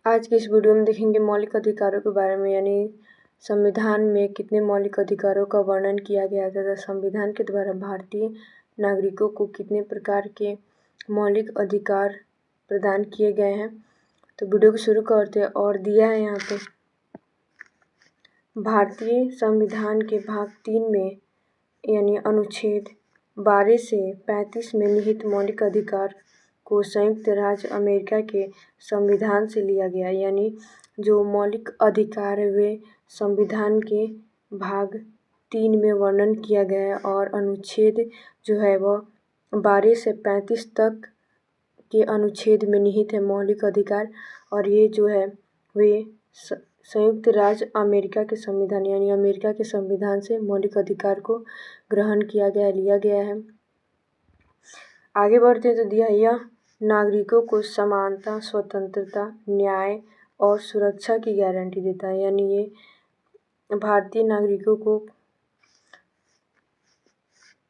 आज के इस वीडियो में देखेंगे मौलिक अधिकारों के बारे में, यानी संविधान में कितने मौलिक अधिकारों का वर्णन किया गया है तथा संविधान के द्वारा भारतीय नागरिकों को कितने प्रकार के मौलिक अधिकार प्रदान किए गए हैं। तो वीडियो को शुरू करते हैं। और दिया है यहाँ पे भारतीय संविधान के भाग 3 में यानी अनुच्छेद 12 से 35 में निहित मौलिक अधिकार को संयुक्त राज्य अमेरिका के संविधान से लिया गया, यानी जो मौलिक अधिकार है वे संविधान के भाग 3 में वर्णन किया गया है और अनुच्छेद जो है वह 12 से 35 तक के अनुच्छेद में निहित है मौलिक अधिकार। और ये जो है वे संयुक्त राज्य अमेरिका के संविधान यानी अमेरिका के संविधान से मौलिक अधिकार को ग्रहण किया गया, लिया गया है। आगे बढ़ते तो दिया यह नागरिकों को समानता, स्वतंत्रता, न्याय और सुरक्षा की गारंटी देता है, यानी ये भारतीय नागरिकों को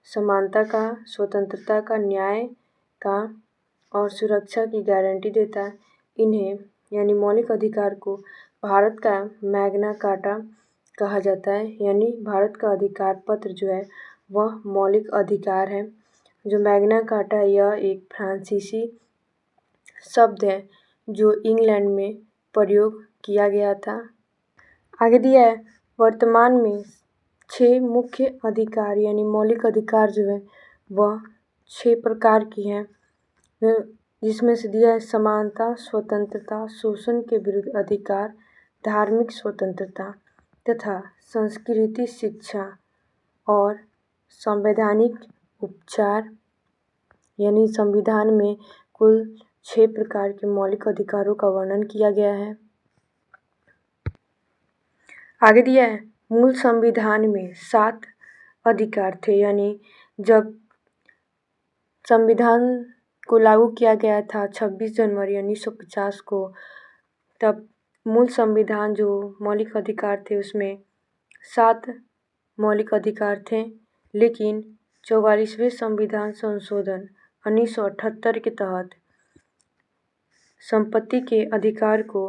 समानता का, स्वतंत्रता का, न्याय का और सुरक्षा की गारंटी देता है। इन्हें यानी मौलिक अधिकार को भारत का मैग्ना कार्टा कहा जाता है, यानी भारत का अधिकार पत्र जो है वह मौलिक अधिकार है। जो मैग्ना कार्टा यह एक फ्रांसीसी शब्द है जो इंग्लैंड में प्रयोग किया गया था। आगे दिया है वर्तमान में 6 मुख्य अधिकार यानी मौलिक अधिकार जो है वह 6 प्रकार की हैं, जिसमें से दिया है समानता, स्वतंत्रता, शोषण के विरुद्ध अधिकार, धार्मिक स्वतंत्रता तथा संस्कृति, शिक्षा और संवैधानिक उपचार। यानी संविधान में कुल 6 प्रकार के मौलिक अधिकारों का वर्णन किया गया है। आगे दिया है मूल संविधान में 7 अधिकार थे, यानी जब संविधान को लागू किया गया था 26 जनवरी 1950 को, तब मूल संविधान जो मौलिक अधिकार थे उसमें 7 मौलिक अधिकार थे, लेकिन 44वें संविधान संशोधन 1978 के तहत संपत्ति के अधिकार को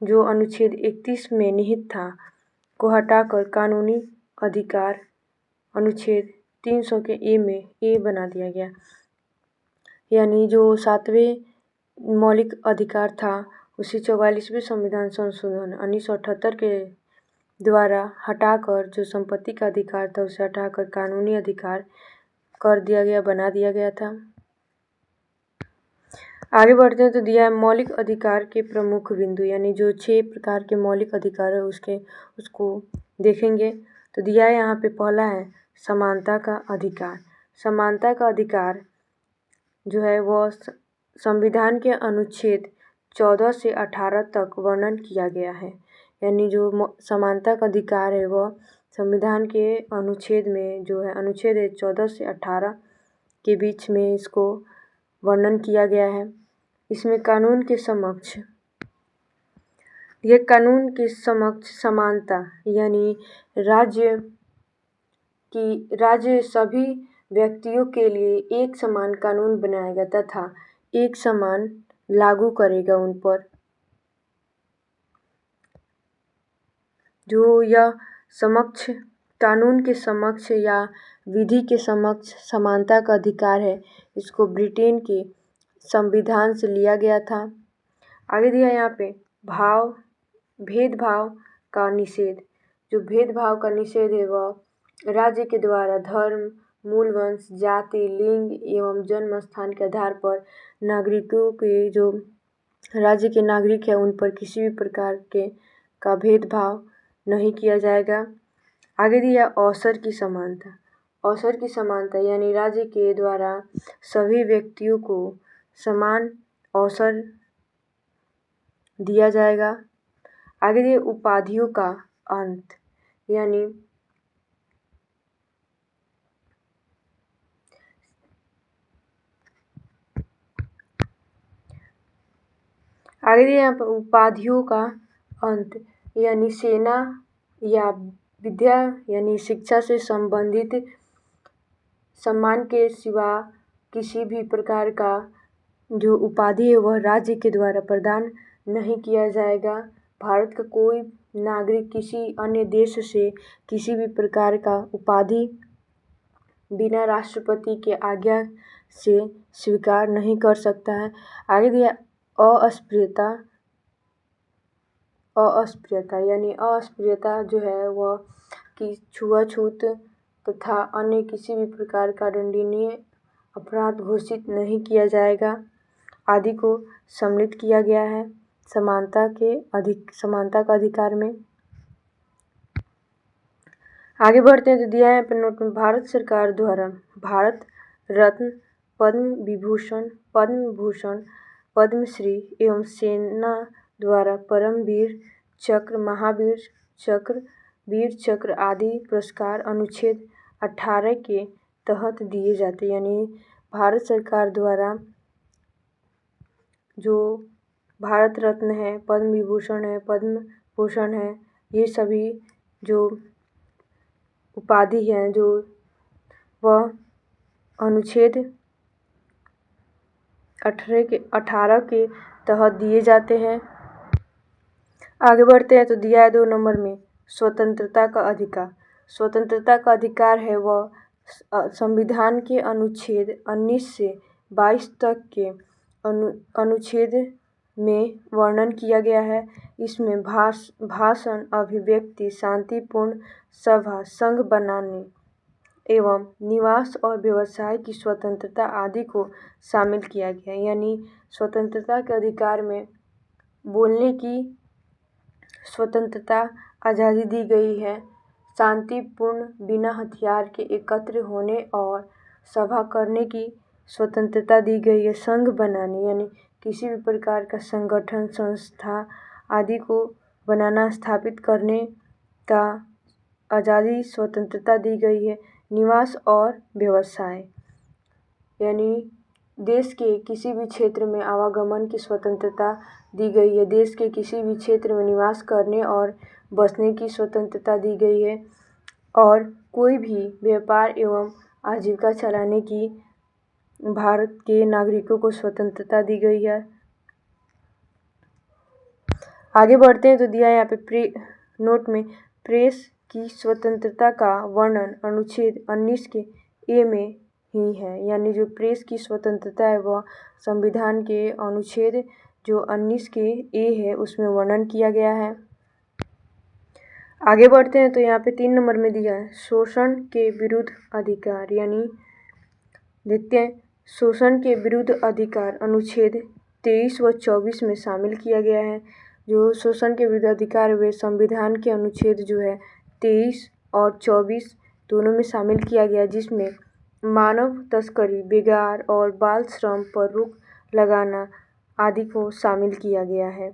जो अनुच्छेद 31 में निहित था को हटाकर कानूनी अधिकार अनुच्छेद 300 के ए में ए बना दिया गया। यानी जो 7वें मौलिक अधिकार था उसे 44वें संविधान संशोधन 1978 के द्वारा हटाकर जो संपत्ति का अधिकार था उसे हटाकर कानूनी अधिकार कर दिया गया, बना दिया गया था। आगे बढ़ते हैं तो दिया है मौलिक अधिकार के प्रमुख बिंदु, यानी जो 6 प्रकार के मौलिक अधिकार है उसको देखेंगे। तो दिया है यहाँ पे पहला है समानता का अधिकार। समानता का अधिकार जो है वह संविधान के अनुच्छेद 14 से 18 तक वर्णन किया गया है, यानी जो समानता का अधिकार है वह संविधान के अनुच्छेद में जो है अनुच्छेद 14 से 18 के बीच में इसको वर्णन किया गया है। इसमें कानून के समक्ष समानता यानी राज्य सभी व्यक्तियों के लिए एक समान कानून बनाएगा तथा एक समान लागू करेगा उन पर। जो यह कानून के समक्ष या विधि के समक्ष समानता का अधिकार है, इसको ब्रिटेन के संविधान से लिया गया था। आगे दिया यहाँ पे भेदभाव का निषेध। जो भेदभाव का निषेध है वह राज्य के द्वारा धर्म, मूल वंश, जाति, लिंग एवं जन्म स्थान के आधार पर नागरिकों के जो राज्य के नागरिक है उन पर किसी भी प्रकार का भेदभाव नहीं किया जाएगा। आगे दिया अवसर की समानता। अवसर की समानता यानी राज्य के द्वारा सभी व्यक्तियों को समान अवसर दिया जाएगा। आगे दिया उपाधियों का अंत, यानी आगे दिया यहाँ पर उपाधियों का अंत, यानी सेना या विद्या यानी शिक्षा से संबंधित सम्मान के सिवा किसी भी प्रकार का जो उपाधि है वह राज्य के द्वारा प्रदान नहीं किया जाएगा। भारत का कोई नागरिक किसी अन्य देश से किसी भी प्रकार का उपाधि बिना राष्ट्रपति के आज्ञा से स्वीकार नहीं कर सकता है। आगे दिया अस्पृश्यता यानी अस्पृश्यता जो है वह कि छुआछूत तथा अन्य किसी भी प्रकार का दंडनीय अपराध घोषित नहीं किया जाएगा आदि को सम्मिलित किया गया है समानता का अधिकार में। आगे बढ़ते हैं तो दिया है अपने नोट में, भारत सरकार द्वारा भारत रत्न, पद्म विभूषण, पद्मश्री एवं सेना द्वारा परमवीर चक्र, महावीर चक्र, वीर चक्र आदि पुरस्कार अनुच्छेद 18 के तहत दिए जाते हैं। यानी भारत सरकार द्वारा जो भारत रत्न है, पद्म विभूषण है, पद्म भूषण है, ये सभी जो उपाधि हैं जो वह अनुच्छेद 18 के तहत दिए जाते हैं। आगे बढ़ते हैं तो दिया है 2 नंबर में स्वतंत्रता का अधिकार। स्वतंत्रता का अधिकार है वह संविधान के अनुच्छेद 19 से 22 तक के अनुच्छेद में वर्णन किया गया है। इसमें भाषण, अभिव्यक्ति, शांतिपूर्ण सभा, संघ बनाने एवं निवास और व्यवसाय की स्वतंत्रता आदि को शामिल किया गया है। यानी स्वतंत्रता के अधिकार में बोलने की स्वतंत्रता, आज़ादी दी गई है। शांतिपूर्ण बिना हथियार के एकत्र होने और सभा करने की स्वतंत्रता दी गई है। संघ बनाने यानी किसी भी प्रकार का संगठन, संस्था आदि को बनाना, स्थापित करने का आज़ादी, स्वतंत्रता दी गई है। निवास और व्यवसाय यानी देश के किसी भी क्षेत्र में आवागमन की स्वतंत्रता दी गई है। देश के किसी भी क्षेत्र में निवास करने और बसने की स्वतंत्रता दी गई है और कोई भी व्यापार एवं आजीविका चलाने की भारत के नागरिकों को स्वतंत्रता दी गई है। आगे बढ़ते हैं तो दिया है यहाँ पे नोट में प्रेस की स्वतंत्रता का वर्णन अनुच्छेद 19 के ए में ही है। यानी जो प्रेस की स्वतंत्रता है वह संविधान के अनुच्छेद जो 19 के ए है उसमें वर्णन किया गया है। आगे बढ़ते हैं तो यहाँ पे 3 नंबर में दिया है शोषण के विरुद्ध अधिकार। यानी देखते हैं शोषण के विरुद्ध अधिकार अनुच्छेद 23 व 24 में शामिल किया गया है। जो शोषण के विरुद्ध अधिकार वे संविधान के अनुच्छेद जो है 23 और 24 दोनों में शामिल किया गया, जिसमें मानव तस्करी, बेगार और बाल श्रम पर रोक लगाना आदि को शामिल किया गया है।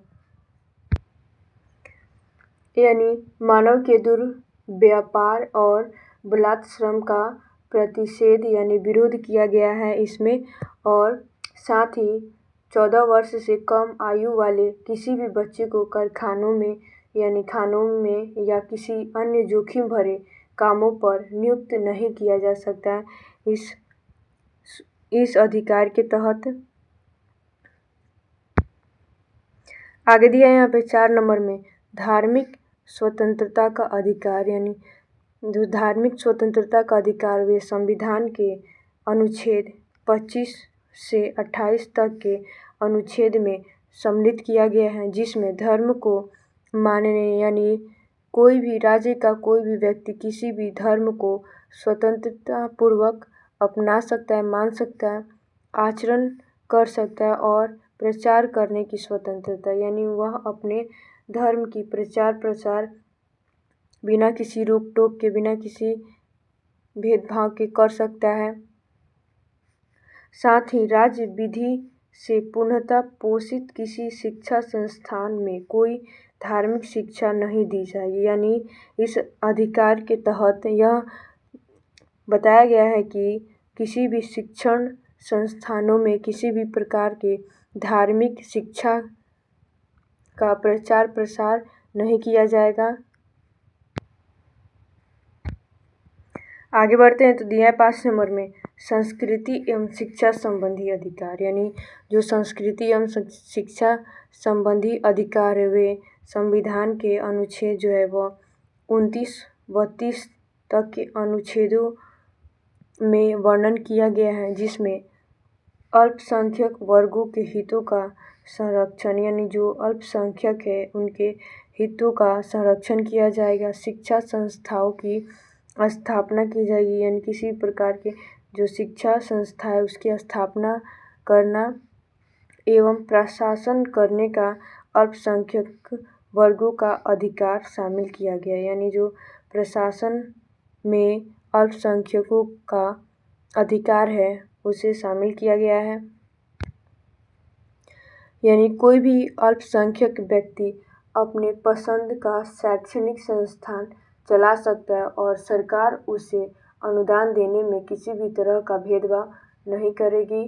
यानी मानव के दुर्व्यापार और बलात् श्रम का प्रतिषेध यानी विरोध किया गया है इसमें, और साथ ही 14 वर्ष से कम आयु वाले किसी भी बच्चे को कारखानों में यानी खानों में या किसी अन्य जोखिम भरे कामों पर नियुक्त नहीं किया जा सकता है इस अधिकार के तहत। आगे दिया है यहाँ पे 4 नंबर में धार्मिक स्वतंत्रता का अधिकार। यानी जो धार्मिक स्वतंत्रता का अधिकार वे संविधान के अनुच्छेद 25 से 28 तक के अनुच्छेद में सम्मिलित किया गया है, जिसमें धर्म को मानने यानी कोई भी राज्य का कोई भी व्यक्ति किसी भी धर्म को स्वतंत्रता पूर्वक अपना सकता है, मान सकता है, आचरण कर सकता है और प्रचार करने की स्वतंत्रता। यानी वह अपने धर्म की प्रचार प्रसार बिना किसी रोक टोक के, बिना किसी भेदभाव के कर सकता है। साथ ही राज्य विधि से पूर्णतः पोषित किसी शिक्षा संस्थान में कोई धार्मिक शिक्षा नहीं दी जाएगी। यानी इस अधिकार के तहत यह बताया गया है कि किसी भी शिक्षण संस्थानों में किसी भी प्रकार के धार्मिक शिक्षा का प्रचार प्रसार नहीं किया जाएगा। आगे बढ़ते हैं तो दिया है 5 नंबर में संस्कृति एवं शिक्षा संबंधी अधिकार, यानी जो संस्कृति एवं शिक्षा संबंधी अधिकार है वे संविधान के अनुच्छेद जो है वह 29-32 तक के अनुच्छेदों में वर्णन किया गया है, जिसमें अल्पसंख्यक वर्गों के हितों का संरक्षण, यानी जो अल्पसंख्यक है उनके हितों का संरक्षण किया जाएगा। शिक्षा संस्थाओं की स्थापना की जाएगी, यानी किसी प्रकार के जो शिक्षा संस्था है उसकी स्थापना करना एवं प्रशासन करने का अल्पसंख्यक वर्गों का अधिकार शामिल किया गया, यानी जो प्रशासन में अल्पसंख्यकों का अधिकार है उसे शामिल किया गया है। यानी कोई भी अल्पसंख्यक व्यक्ति अपने पसंद का शैक्षणिक संस्थान चला सकता है और सरकार उसे अनुदान देने में किसी भी तरह का भेदभाव नहीं करेगी,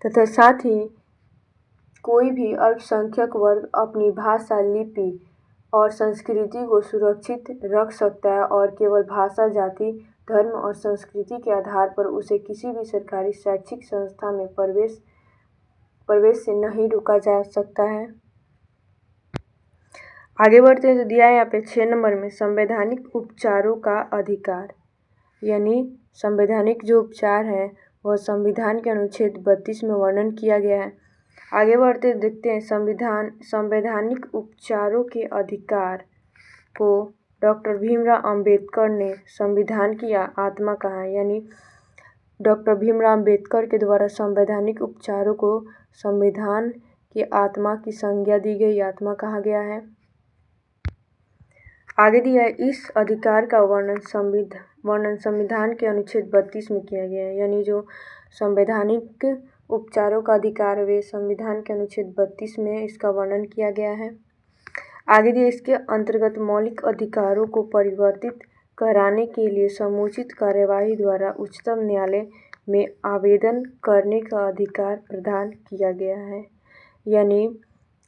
तथा साथ ही कोई भी अल्पसंख्यक वर्ग अपनी भाषा, लिपि और संस्कृति को सुरक्षित रख सकता है और केवल भाषा, जाति, धर्म और संस्कृति के आधार पर उसे किसी भी सरकारी शैक्षिक संस्था में प्रवेश से नहीं रोका जा सकता है। आगे बढ़ते हैं तो दिया है यहाँ पे 6 नंबर में संवैधानिक उपचारों का अधिकार, यानी संवैधानिक जो उपचार है वह संविधान के अनुच्छेद 32 में वर्णन किया गया है। आगे बढ़ते देखते हैं संवैधानिक उपचारों के अधिकार को डॉक्टर भीमराव अंबेडकर ने संविधान की आत्मा कहा है, यानी डॉक्टर भीमराव अंबेडकर के द्वारा संवैधानिक उपचारों को संविधान की आत्मा की संज्ञा दी गई, आत्मा कहा गया है। आगे दिया है इस अधिकार का वर्णन संविधान के अनुच्छेद 32 में किया गया है, यानी जो संवैधानिक उपचारों का अधिकार है वे संविधान के अनुच्छेद 32 में इसका वर्णन किया गया है। आगे दिया इसके अंतर्गत मौलिक अधिकारों को परिवर्तित कराने के लिए समुचित कार्यवाही द्वारा उच्चतम न्यायालय में आवेदन करने का अधिकार प्रदान किया गया है, यानी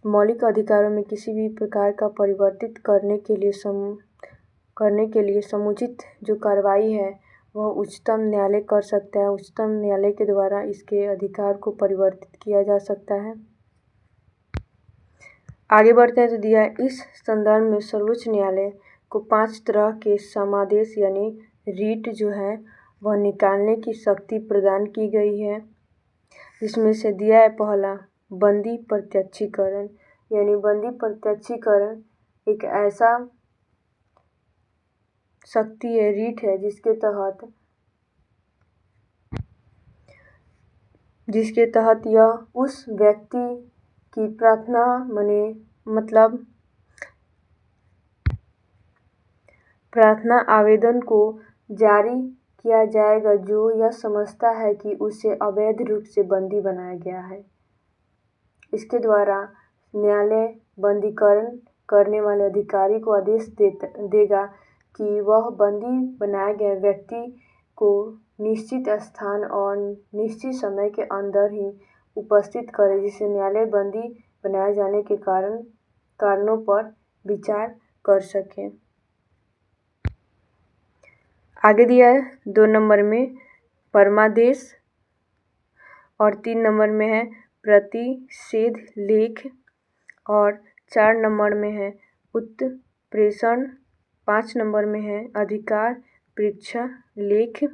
मौलिक अधिकारों में किसी भी प्रकार का परिवर्तित करने के लिए समुचित जो कार्रवाई है वह उच्चतम न्यायालय कर सकता है। उच्चतम न्यायालय के द्वारा इसके अधिकार को परिवर्तित किया जा सकता है। आगे बढ़ते हैं तो दिया है इस संदर्भ में सर्वोच्च न्यायालय को 5 तरह के समादेश, यानी रीट जो है वह निकालने की शक्ति प्रदान की गई है, जिसमें से दिया है पहला बंदी प्रत्यक्षीकरण, यानी बंदी प्रत्यक्षीकरण एक ऐसा शक्ति है, रीट है, जिसके तहत यह उस व्यक्ति की प्रार्थना मतलब प्रार्थना आवेदन को जारी किया जाएगा जो यह समझता है कि उसे अवैध रूप से बंदी बनाया गया है। इसके द्वारा न्यायालय बंदीकरण करने वाले अधिकारी को आदेश देगा कि वह बंदी बनाए गए व्यक्ति को निश्चित स्थान और निश्चित समय के अंदर ही उपस्थित करे, जिससे न्यायालय बंदी बनाए जाने के कारणों पर विचार कर सके। आगे दिया है 2 नंबर में परमादेश और 3 नंबर में है प्रतिषेध लेख और 4 नंबर में है उत्प्रेषण, 5 नंबर में है अधिकार परीक्षा लेख।